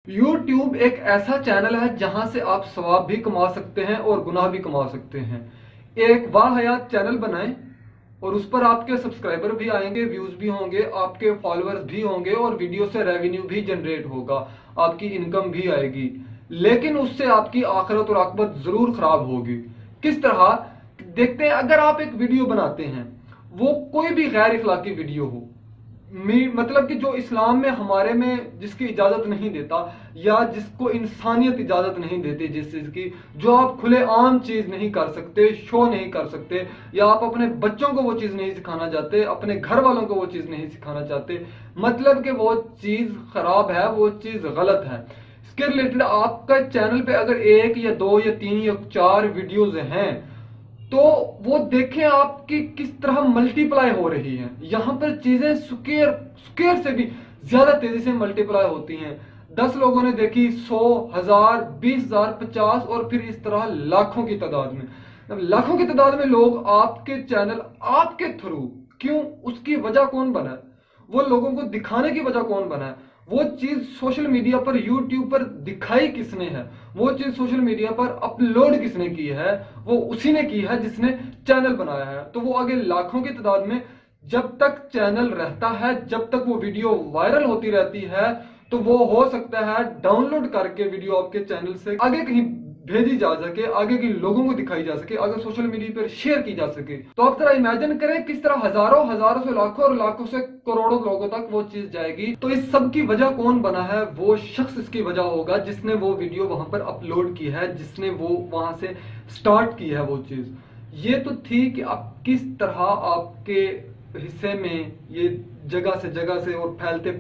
YouTube एक ऐसा channel है जहां से आप सवाब भी कमा सकते हैं और गुनाह भी कमा सकते हैं। एक वाहयात चैनल बनाएं और उस पर आपके सब्सक्राइबर भी आएंगे, व्यूज भी होंगे, आपके फॉलोअर्स भी होंगे और वीडियो से रेवेन्यू भी जनरेट होगा, आपकी इनकम भी आएगी। लेकिन उससे आपकी आखिरत और आकबत जरूर खराब होगी। किस तरह? देखते हैं। अगर आप एक वीडियो बनाते हैं, वो कोई भी गैर इखलाकी वीडियो हो, मतलब कि जो इस्लाम में हमारे में जिसकी इजाजत नहीं देता, या जिसको इंसानियत इजाजत नहीं देती, जिस चीज की जो आप खुले आम चीज नहीं कर सकते, शो नहीं कर सकते, या आप अपने बच्चों को वो चीज नहीं सिखाना चाहते, अपने घर वालों को वो चीज नहीं सिखाना चाहते, मतलब कि वो चीज खराब है, वो चीज गलत है, इसके रिलेटेड आपका चैनल पे अगर एक या दो या तीन या चार वीडियोज हैं, तो वो देखें आपकी किस तरह मल्टीप्लाई हो रही है। यहां पर चीजें स्क्वायर से भी ज्यादा तेजी से मल्टीप्लाई होती हैं। 10 लोगों ने देखी, 100, 1000, 20,000, 50 और फिर इस तरह लाखों की तादाद में, लाखों की तादाद में लोग आपके चैनल, आपके थ्रू, क्यों, उसकी वजह कौन बना है, वो लोगों को दिखाने की वजह कौन बना है, वो चीज सोशल मीडिया पर, यूट्यूब पर दिखाई किसने है, वो चीज सोशल मीडिया पर अपलोड किसने की है, वो उसी ने की है जिसने चैनल बनाया है। तो वो आगे लाखों की तादाद में, जब तक चैनल रहता है, जब तक वो वीडियो वायरल होती रहती है, तो वो हो सकता है डाउनलोड करके वीडियो आपके चैनल से आगे कहीं भेजी जा सके, आगे के लोगों को दिखाई जा सके, अगर सोशल मीडिया पर शेयर की जा सके। तो आप जरा इमेजिन करें किस तरह हजारों हजारों से लाखों और लाखों से करोड़ों लोगों तक वो चीज जाएगी। तो इस सब की वजह कौन बना है? वो शख्स इसकी वजह होगा जिसने वो वीडियो वहां पर अपलोड की है, जिसने वो वहां से स्टार्ट की है वो चीज। ये तो थी कि आप किस तरह आपके हिस्से में ये जगह से और फैलते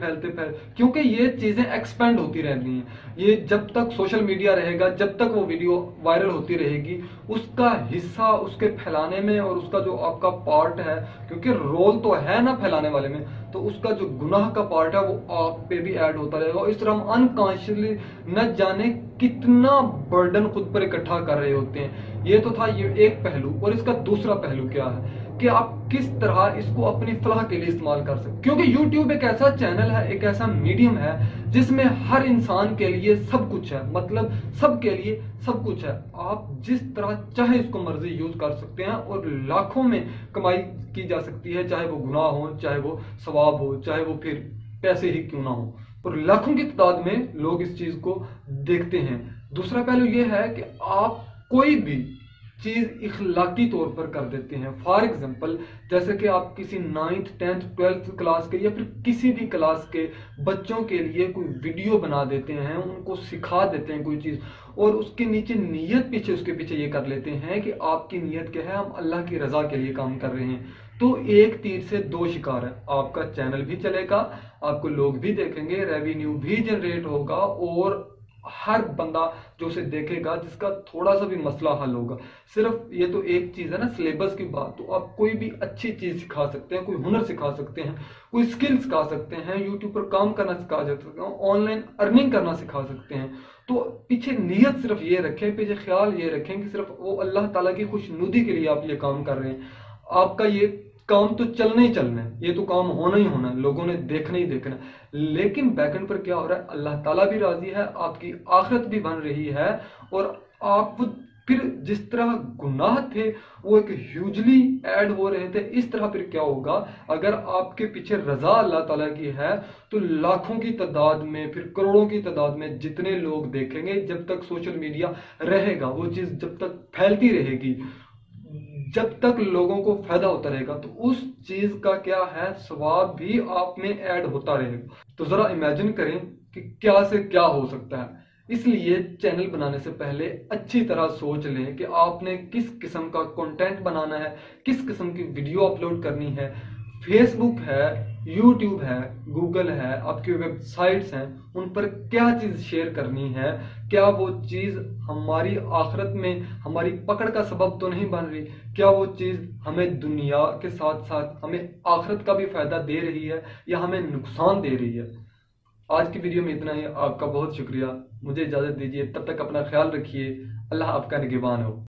क्योंकि ये चीजें एक्सपेंड होती रहती हैं। ये जब तक सोशल मीडिया रहेगा, जब तक वो वीडियो वायरल होती रहेगी, उसका हिस्सा उसके फैलाने में और उसका जो आपका पार्ट है, क्योंकि रोल तो है ना फैलाने वाले में, तो उसका जो गुनाह का पार्ट है वो आप पे भी ऐड होता रहेगा। और इस तरह हम अनकॉन्शियसली न जाने कितना बर्डन खुद पर इकट्ठा कर रहे होते हैं। ये तो था ये एक पहलू। और इसका दूसरा पहलू क्या है कि आप किस तरह इसको अपनी फलाह के लिए इस्तेमाल कर सकते। क्योंकि YouTube एक ऐसा चैनल है, एक ऐसा मीडियम है जिसमें हर इंसान के लिए सब कुछ है, मतलब सबके लिए सब कुछ है। आप जिस तरह चाहे इसको मर्जी यूज कर सकते हैं और लाखों में कमाई की जा सकती है, चाहे वो गुनाह हो, चाहे वो सवाब हो, चाहे वो फिर पैसे ही क्यों ना हो। और लाखों की तादाद में लोग इस चीज को देखते हैं। दूसरा पहलू यह है कि आप कोई भी चीज इखलाकी तौर पर कर देते हैं। फॉर एग्जाम्पल, जैसे कि आप किसी 9th 10th 12th क्लास के या फिर किसी भी क्लास के बच्चों के लिए कोई वीडियो बना देते हैं, उनको सिखा देते हैं कोई चीज, और उसके नीचे नीयत पीछे, उसके पीछे ये कर लेते हैं कि आपकी नीयत क्या है, हम अल्लाह की रजा के लिए काम कर रहे हैं। तो एक तीर से दो शिकार है। आपका चैनल भी चलेगा, आपको लोग भी देखेंगे, रेवेन्यू भी जनरेट होगा, और हर बंदा जो उसे देखेगा जिसका थोड़ा सा भी मसला हल होगा। सिर्फ ये तो एक चीज है ना, सिलेबस की बात, तो आप कोई भी अच्छी चीज सिखा सकते हैं, कोई हुनर सिखा सकते हैं, कोई स्किल सिखा सकते हैं, यूट्यूब पर काम करना सिखा सकते हैं, ऑनलाइन अर्निंग करना सिखा सकते हैं। तो पीछे नीयत सिर्फ ये रखें, पीछे ख्याल ये रखें कि सिर्फ वो अल्लाह ताला की खुशनुदी के लिए आप ये काम कर रहे हैं। आपका ये काम तो चलना ही चलना है, ये तो काम होना ही होना है, लोगों ने देखना ही देखना है। लेकिन बैकएंड पर क्या हो रहा है, अल्लाह ताला भी राजी है, आपकी आखिरत भी बन रही है, और आप फिर जिस तरह गुनाह थे वो एक ह्यूजली ऐड हो रहे थे, इस तरह फिर क्या होगा, अगर आपके पीछे रजा अल्लाह ताला की है, तो लाखों की तादाद में, फिर करोड़ों की तादाद में जितने लोग देखेंगे, जब तक सोशल मीडिया रहेगा, वो चीज जब तक फैलती रहेगी, जब तक लोगों को फायदा होता रहेगा, तो उस चीज का क्या है, सवाब भी आप में ऐड होता रहेगा। तो जरा इमेजिन करें कि क्या से क्या हो सकता है। इसलिए चैनल बनाने से पहले अच्छी तरह सोच लें कि आपने किस किस्म का कंटेंट बनाना है, किस किस्म की वीडियो अपलोड करनी है। फेसबुक है, यूट्यूब है, गूगल है, आपकी वेबसाइट्स हैं, उन पर क्या चीज शेयर करनी है, क्या वो चीज हमारी आखिरत में हमारी पकड़ का सबब तो नहीं बन रही, क्या वो चीज हमें दुनिया के साथ साथ हमें आखिरत का भी फायदा दे रही है या हमें नुकसान दे रही है। आज की वीडियो में इतना ही। आपका बहुत शुक्रिया। मुझे इजाजत दीजिए, तब तक अपना ख्याल रखिए। अल्लाह आपका निगहबान हो।